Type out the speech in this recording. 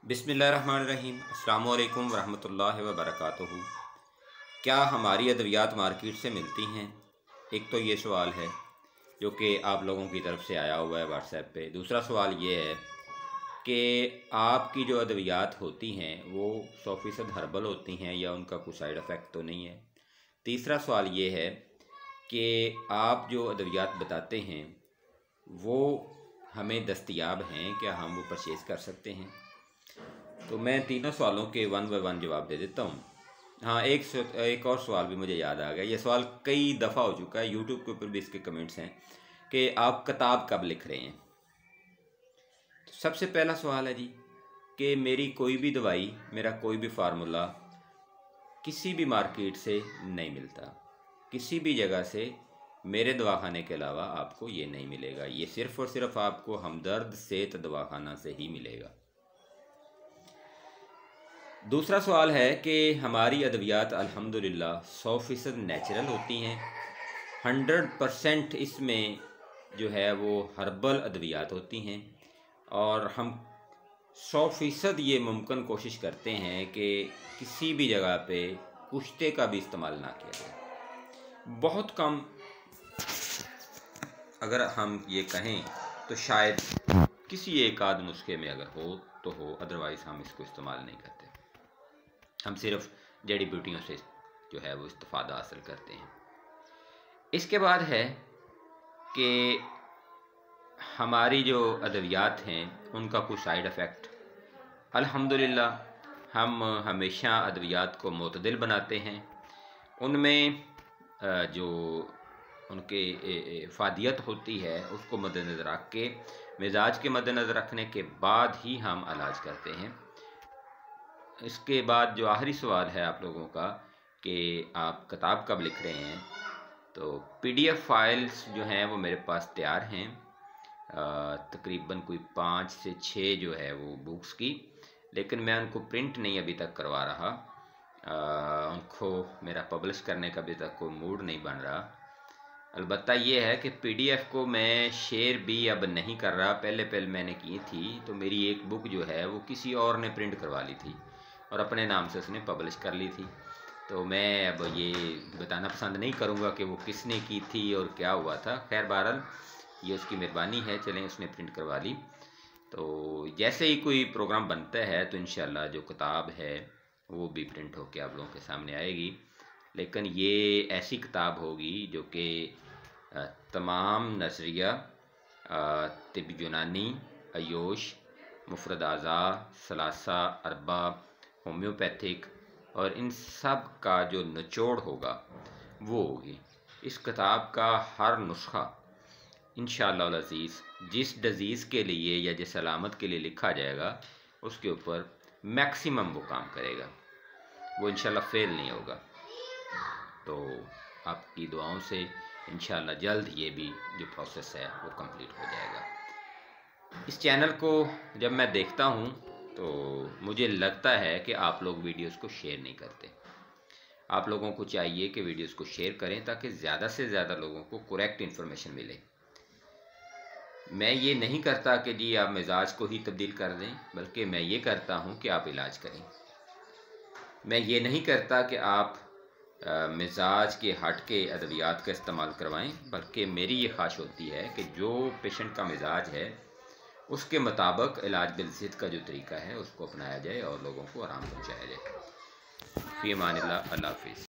बिस्मिल्लाहिर्रहमानिर्रहीम। अस्सलामु अलैकुम वरहमतुल्लाहि वबरकातुहू। क्या हमारी अद्वियात मार्केट से मिलती हैं? एक तो ये सवाल है जो कि आप लोगों की तरफ से आया हुआ है व्हाट्सएप पे। दूसरा सवाल ये है कि आपकी जो अद्वियात होती हैं वो 100% हर्बल होती हैं या उनका कोई साइड इफ़ेक्ट तो नहीं है। तीसरा सवाल ये है कि आप जो अद्वियात बताते हैं वो हमें दस्तयाब हैं, क्या हम वो परचेज़ कर सकते हैं? तो मैं तीनों सवालों के वन बाय वन जवाब दे देता हूँ। हाँ, एक और सवाल भी मुझे याद आ गया। ये सवाल कई दफ़ा हो चुका है, यूट्यूब के ऊपर भी इसके कमेंट्स हैं कि आप किताब कब लिख रहे हैं। तो सबसे पहला सवाल है जी कि मेरी कोई भी दवाई, मेरा कोई भी फार्मूला किसी भी मार्केट से नहीं मिलता, किसी भी जगह से मेरे दवाखाने के अलावा आपको ये नहीं मिलेगा। ये सिर्फ़ और सिर्फ आपको हमदर्द सेहत दवाखाना से ही मिलेगा। दूसरा सवाल है कि हमारी अद्वियात अल्हम्दुलिल्लाह 100% नेचुरल होती हैं। 100% इसमें जो है वो हर्बल अद्वियात होती हैं और हम 100% ये मुमकिन कोशिश करते हैं कि किसी भी जगह पे कुश्ते का भी इस्तेमाल ना किया जाए। बहुत कम, अगर हम ये कहें तो शायद किसी एक आध नुस्खे में अगर हो तो हो, अदरवाइज़ हम इसको इस्तेमाल नहीं करते। हम सिर्फ जड़ी बूटियों से जो है वो इस्तिफ़ादा हासिल करते हैं। इसके बाद है कि हमारी जो अद्वियात हैं उनका कुछ साइड इफ़ेक्ट, अल्हम्दुलिल्लाह हम हमेशा अद्वियात को मुतदिल बनाते हैं। उनमें जो उनके फ़ादियत होती है उसको मद्देनज़र रख के, मिजाज के मद्देनज़र रखने के बाद ही हम इलाज करते हैं। इसके बाद जो आखिरी सवाल है आप लोगों का कि आप किताब कब लिख रहे हैं, तो PDF फाइल्स जो हैं वो मेरे पास तैयार हैं। तकरीबन कोई 5 से 6 जो है वो बुक्स की, लेकिन मैं उनको प्रिंट नहीं अभी तक करवा रहा। उनको मेरा पब्लिश करने का अभी तक कोई मूड नहीं बन रहा। अलबत्ता ये है कि PDF को मैं शेयर भी अब नहीं कर रहा। पहले मैंने की थी, तो मेरी एक बुक जो है वो किसी और ने प्रिंट करवा ली थी और अपने नाम से उसने पब्लिश कर ली थी। तो मैं अब ये बताना पसंद नहीं करूँगा कि वो किसने की थी और क्या हुआ था। खैर बहरहाल ये उसकी मेहरबानी है, चलें उसने प्रिंट करवा ली। तो जैसे ही कोई प्रोग्राम बनता है तो इंशाल्लाह जो किताब है वो भी प्रिंट होकर आप लोगों के सामने आएगी। लेकिन ये ऐसी किताब होगी जो कि तमाम नज़रिया, तिब यूनानी, आयुष, मुफरद आज़ा, सलासा, अरबा, होम्योपैथिक और इन सब का जो निचोड़ होगा वो होगी। इस किताब का हर नुस्खा इंशाअल्लाह अज़ीज़ जिस डिज़ीज़ के लिए या जिस अलामत के लिए लिखा जाएगा उसके ऊपर मैक्सिमम वो काम करेगा, वो इंशाअल्लाह फेल नहीं होगा। तो आपकी दुआओं से इंशाअल्लाह जल्द ये भी जो प्रोसेस है वो कंप्लीट हो जाएगा। इस चैनल को जब मैं देखता हूँ तो मुझे लगता है कि आप लोग वीडियोस को शेयर नहीं करते। आप लोगों को चाहिए कि वीडियोस को शेयर करें ताकि ज़्यादा से ज़्यादा लोगों को करेक्ट इन्फॉर्मेशन मिले। मैं ये नहीं करता कि जी आप मिजाज को ही तब्दील कर दें, बल्कि मैं ये करता हूँ कि आप इलाज करें। मैं ये नहीं करता कि आप मिजाज के हट के अद्वियात का इस्तेमाल करवाएं, बल्कि मेरी ये ख्वाहिश होती है कि जो पेशेंट का मिजाज है उसके मुताबिक इलाज बिलजित का जो तरीका है उसको अपनाया जाए और लोगों को आराम पहुँचाया जाए। फ़ी अमानिल्लाह, अल्लाह हाफ़िज़।